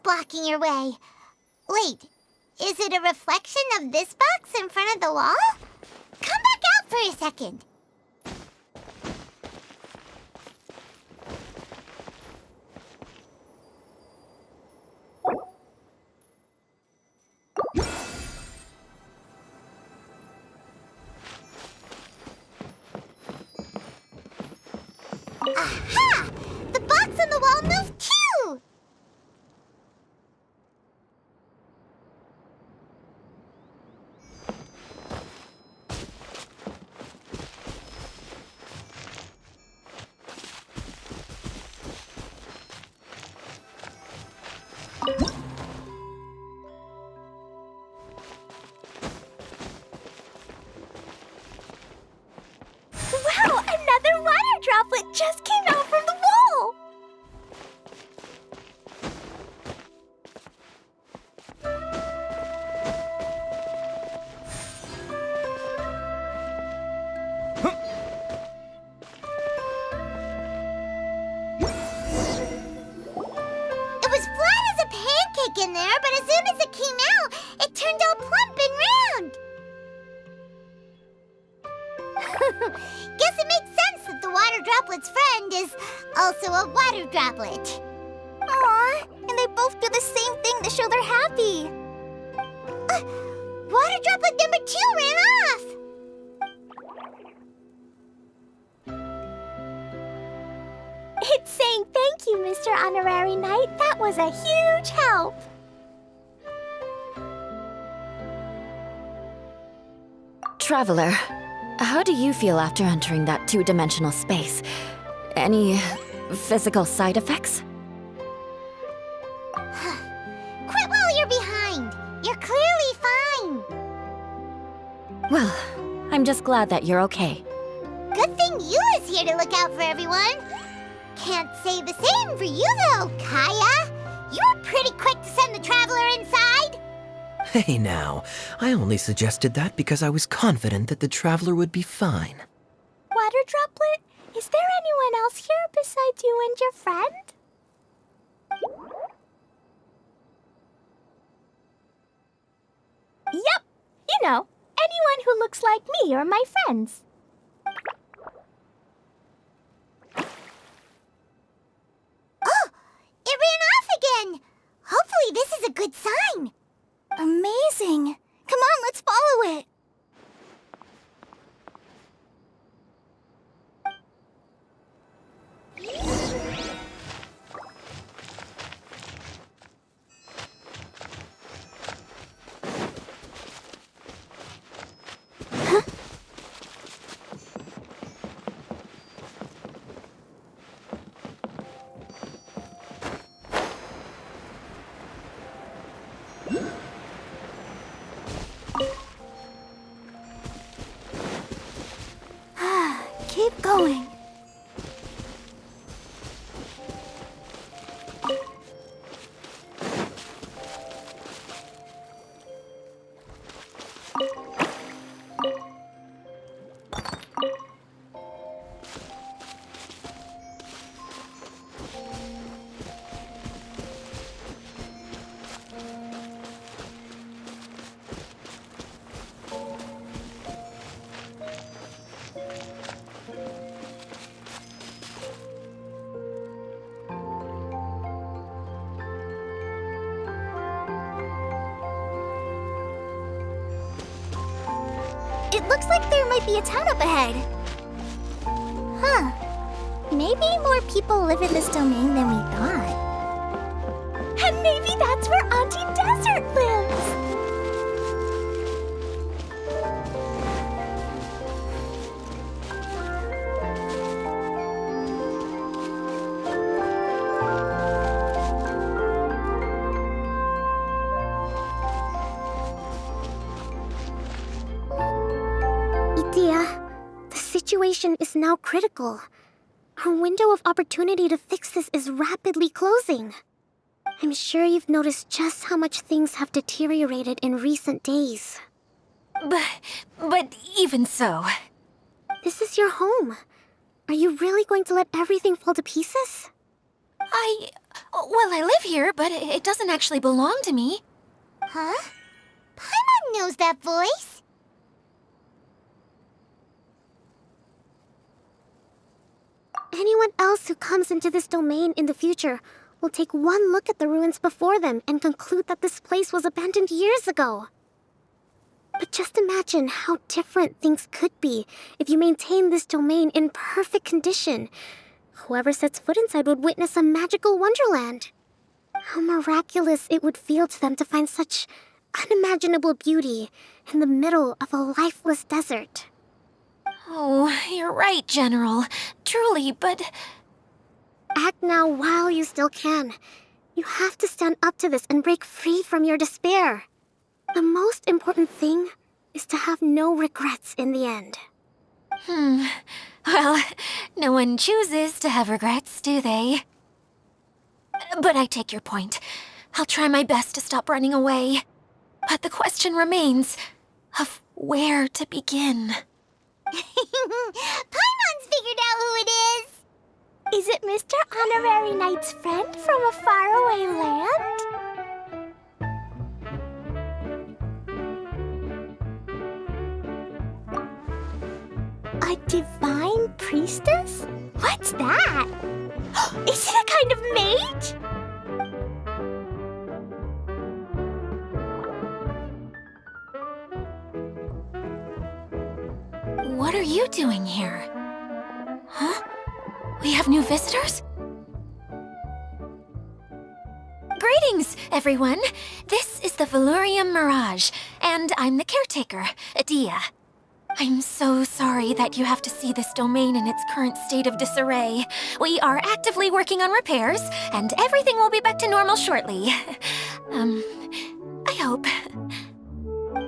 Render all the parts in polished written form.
box blocking your way. Wait, is it a reflection of this box in front of the wall? Come back out for a second. Aha! The box on the wall moved too! Wow, another water droplet just came out from the wall! It was flat as a pancake in there, but as soon as it came out, it turned all plump and round. Guess it makes sense that the water droplet's friend is also a water droplet. Aw, and they both do the same thing to show they're happy. Water droplet number 2 ran off. It's saying thank you, Mr. Honorary Knight. That was a huge help. Traveler, how do you feel after entering that two-dimensional space? Any physical side effects? Quit while you're behind. You're clearly fine. Well, I'm just glad that you're okay. Good thing Eula's here to look out for everyone. Can't say the same for you, though, Kaeya. You were pretty quick to send the traveler inside. Hey now, I only suggested that because I was confident that the traveler would be fine. Water droplet, is there anyone else here besides you and your friend? Yep, you know, anyone who looks like me or my friends. Oh, it ran off again. Hopefully this is a good sign. Amazing. Come on, let's follow it. Keep going. It looks like there might be a town up ahead. Huh. Maybe more people live in this domain than we thought. And maybe that's where Auntie Desert lives! The situation is now critical. Our window of opportunity to fix this is rapidly closing. I'm sure you've noticed just how much things have deteriorated in recent days. But even so... This is your home. Are you really going to let everything fall to pieces? Well, I live here, but it doesn't actually belong to me. Huh? Paimon knows that voice. Anyone else who comes into this domain in the future will take one look at the ruins before them and conclude that this place was abandoned years ago. But just imagine how different things could be if you maintain this domain in perfect condition. Whoever sets foot inside would witness a magical wonderland. How miraculous it would feel to them to find such unimaginable beauty in the middle of a lifeless desert. Oh, you're right, General. Truly, but... Act now while you still can. You have to stand up to this and break free from your despair. The most important thing is to have no regrets in the end. Well, no one chooses to have regrets, do they? But I take your point. I'll try my best to stop running away. But the question remains of where to begin. Paimon's figured out who it is. Is it Mr. Honorary Knight's friend from a faraway land? A divine priestess? What's that? Is it a kind of mage? What are you doing here? Huh? We have new visitors? Greetings, everyone! This is the Valurium Mirage, and I'm the caretaker, Adia. I'm so sorry that you have to see this domain in its current state of disarray. We are actively working on repairs, and everything will be back to normal shortly. I hope.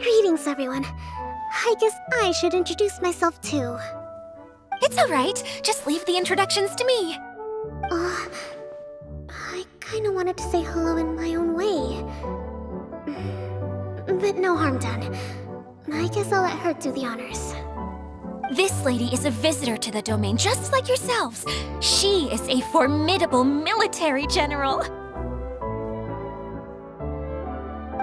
Greetings, everyone. I guess I should introduce myself too. It's all right. Just leave the introductions to me. I kinda wanted to say hello in my own way. But no harm done. I guess I'll let her do the honors. This lady is a visitor to the domain, just like yourselves. She is a formidable military general.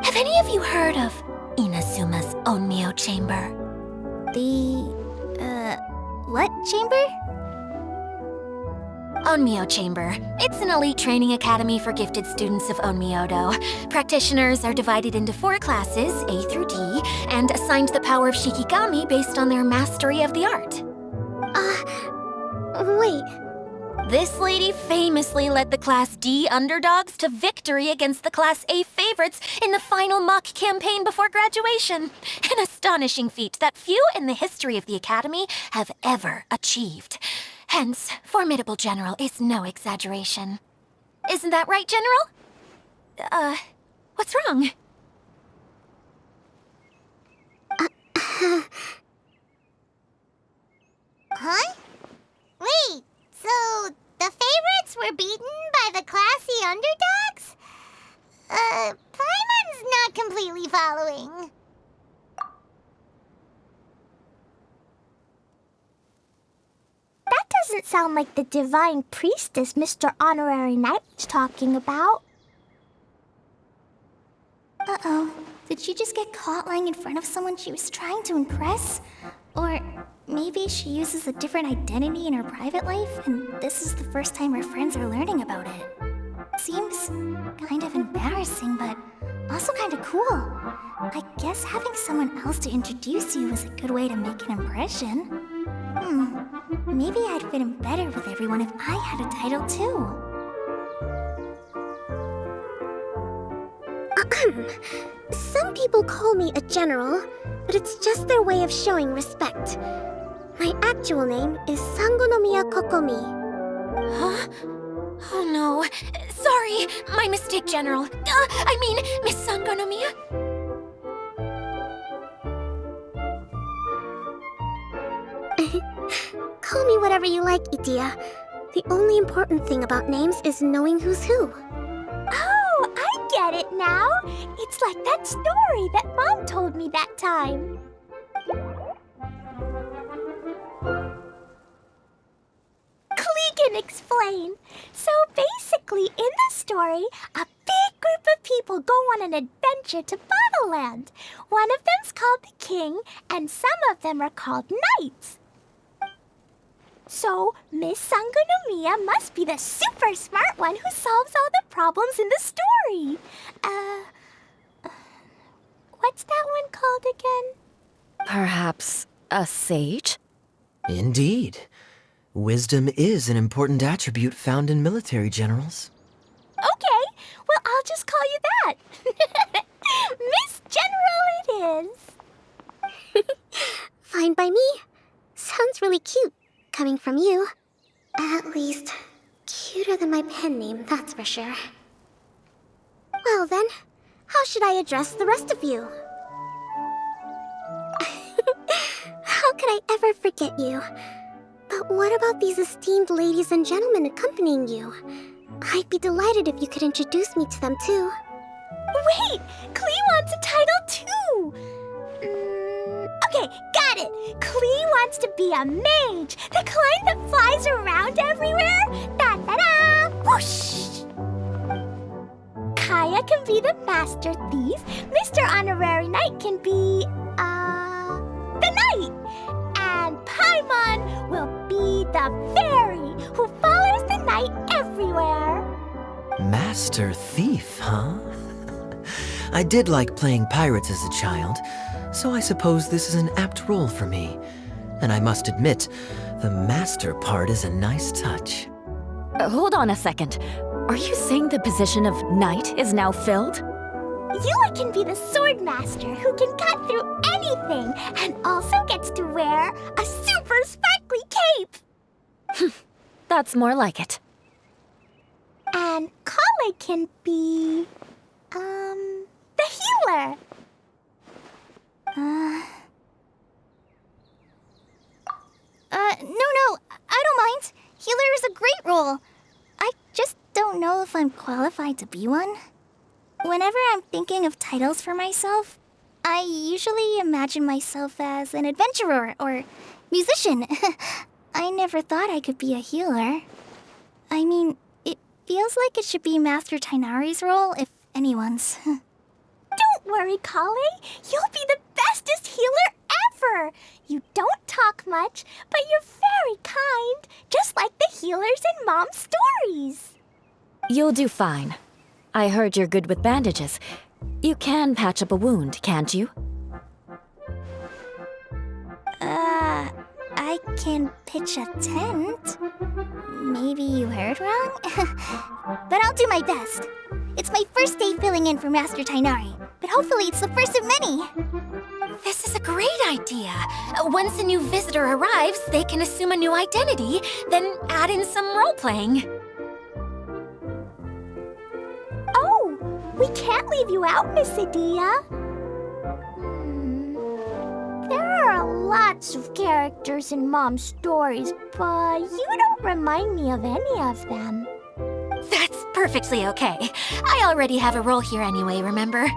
Have any of you heard of Inazuma's Onmyo Chamber? What chamber? Onmyo Chamber. It's an elite training academy for gifted students of Onmyodo. Practitioners are divided into 4 classes, A through D, and assigned the power of Shikigami based on their mastery of the art. Wait. This lady famously led the Class D underdogs to victory against the Class A favorites in the final mock campaign before graduation. An astonishing feat that few in the history of the Academy have ever achieved. Hence, formidable general is no exaggeration. Isn't that right, General? What's wrong? Huh? Wait, so the favorites were beaten by the classy underdogs? Paimon's not completely following. That doesn't sound like the divine priestess Mr. Honorary Knight was talking about. Uh-oh. Did she just get caught lying in front of someone she was trying to impress? Or maybe she uses a different identity in her private life, and this is the first time her friends are learning about it. Seems kind of embarrassing, but also kind of cool. I guess having someone else to introduce you is a good way to make an impression. Maybe I'd fit in better with everyone if I had a title too. Some people call me a general, but it's just their way of showing respect. My actual name is Sangonomiya Kokomi. Huh? Oh no. Sorry, my mistake, General. I mean, Miss Sangonomiya. Call me whatever you like, Itia. The only important thing about names is knowing who's who. Oh, I get it now. It's like that story that Mom told me that time. Klee can explain. So basically, in the story, a big group of people go on an adventure to Bottleland. One of them's called the King, and some of them are called Knights. So, Miss Sangonomiya must be the super smart one who solves all the problems in the story. What's that one called again? Perhaps a sage? Indeed. Wisdom is an important attribute found in military generals. Okay, well, I'll just call you that. Miss General it is. Fine by me. Sounds really cute, coming from you. At least, cuter than my pen name, that's for sure. Well then, how should I address the rest of you? How could I ever forget you? But what about these esteemed ladies and gentlemen accompanying you? I'd be delighted if you could introduce me to them too. Wait, Klee wants a title too. Okay, got it. Klee wants to be a mage, the kind that flies around everywhere. Da-da-da! Whoosh! Kaeya can be the master thief. Mr. Honorary Knight can be, the knight. And Paimon will be the fairy who follows the knight everywhere. Master Thief, huh? I did like playing pirates as a child, so I suppose this is an apt role for me. And I must admit, the master part is a nice touch. Hold on a second. Are you saying the position of knight is now filled? Eula can be the sword master who can cut through anything and also gets to wear a super sparkly cape. That's more like it. And Collei can be, the healer. No, I don't mind. Healer is a great role. I just don't know if I'm qualified to be one. Whenever I'm thinking of titles for myself, I usually imagine myself as an adventurer or musician. I never thought I could be a healer. I mean, it feels like it should be Master Tighnari's role, if anyone's. Don't worry, Collei. You'll be the bestest healer ever. You don't talk much, but you're very kind, just like the healers in Mom's stories. You'll do fine. I heard you're good with bandages. You can patch up a wound, can't you? I can pitch a tent. Maybe you heard wrong? But I'll do my best. It's my first day filling in for Master Tighnari, but hopefully it's the first of many. This is a great idea. Once a new visitor arrives, they can assume a new identity, then add in some role-playing. Oh, we can't leave you out, Miss Adia. There are lots of characters in Mom's stories, but you don't remind me of any of them. That's perfectly okay. I already have a role here anyway, remember?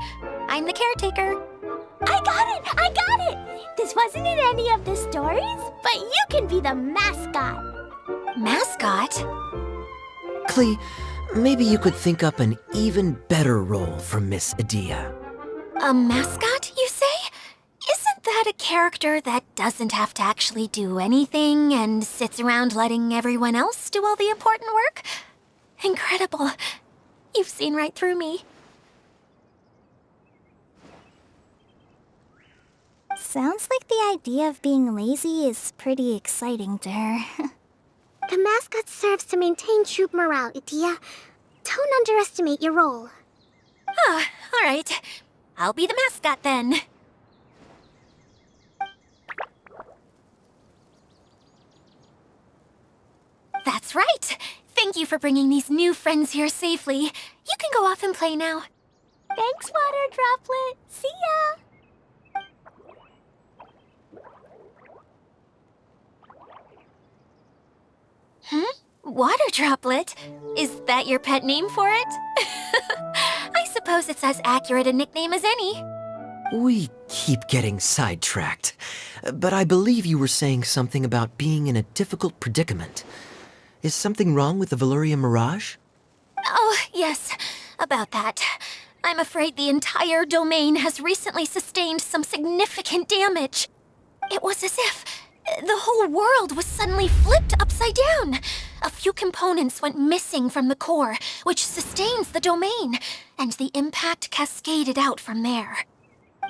I'm the caretaker. I got it! This wasn't in any of the stories, but you can be the mascot. Mascot? Klee, maybe you could think up an even better role for Miss Adia. A mascot, you say? Isn't that a character that doesn't have to actually do anything and sits around letting everyone else do all the important work? Incredible. You've seen right through me. Sounds like the idea of being lazy is pretty exciting to her. The mascot serves to maintain troop morale, Adia. Don't underestimate your role. Ah, all right. I'll be the mascot then. That's right. Thank you for bringing these new friends here safely. You can go off and play now. Thanks, Water Droplet. See ya! Water Droplet? Is that your pet name for it? I suppose it's as accurate a nickname as any. We keep getting sidetracked, but I believe you were saying something about being in a difficult predicament. Is something wrong with the Veluria Mirage? Oh, yes, about that. I'm afraid the entire domain has recently sustained some significant damage. It was as if the whole world was suddenly flipped upside down. A few components went missing from the core, which sustains the domain, and the impact cascaded out from there.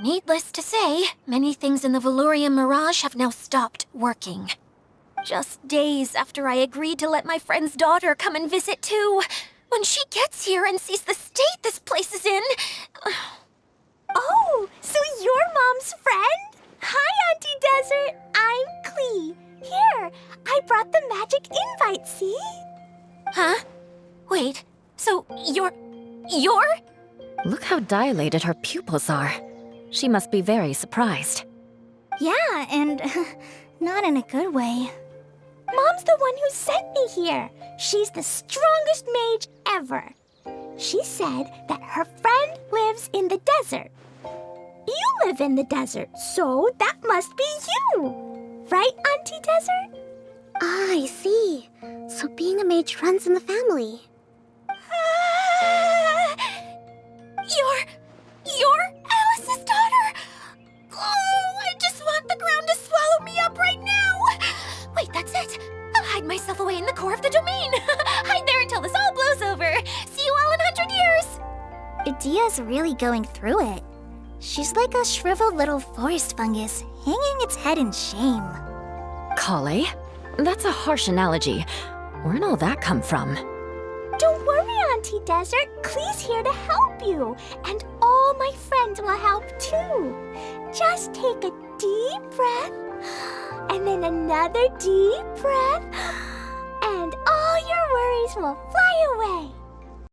Needless to say, many things in the Veluria Mirage have now stopped working. Just days after I agreed to let my friend's daughter come and visit too. When she gets here and sees the state this place is in... Oh, so you're Mom's friend? Hi, Auntie Desert. I'm Klee. Here, I brought the magic invite, see? Huh? Wait, so you're... Look how dilated her pupils are. She must be very surprised. Yeah, and not in a good way. Mom's the one who sent me here. She's the strongest mage ever. She said that her friend lives in the desert. You live in the desert, so that must be you. Right, Auntie Desert? Ah, I see. So being a mage runs in the family. You're Alice's daughter? Oh, I just want the ground to swallow me up right now. Wait, that's it. I'll hide myself away in the core of the domain. Hide there until this all blows over. See you all in 100 years. Idia's really going through it. She's like a shriveled little forest fungus, hanging its head in shame. Collei? That's a harsh analogy. Where'd all that come from? Don't worry, Auntie Desert. Klee's here to help you. And all my friends will help too. Just take a deep breath, and then another deep breath, and all your worries will fly away.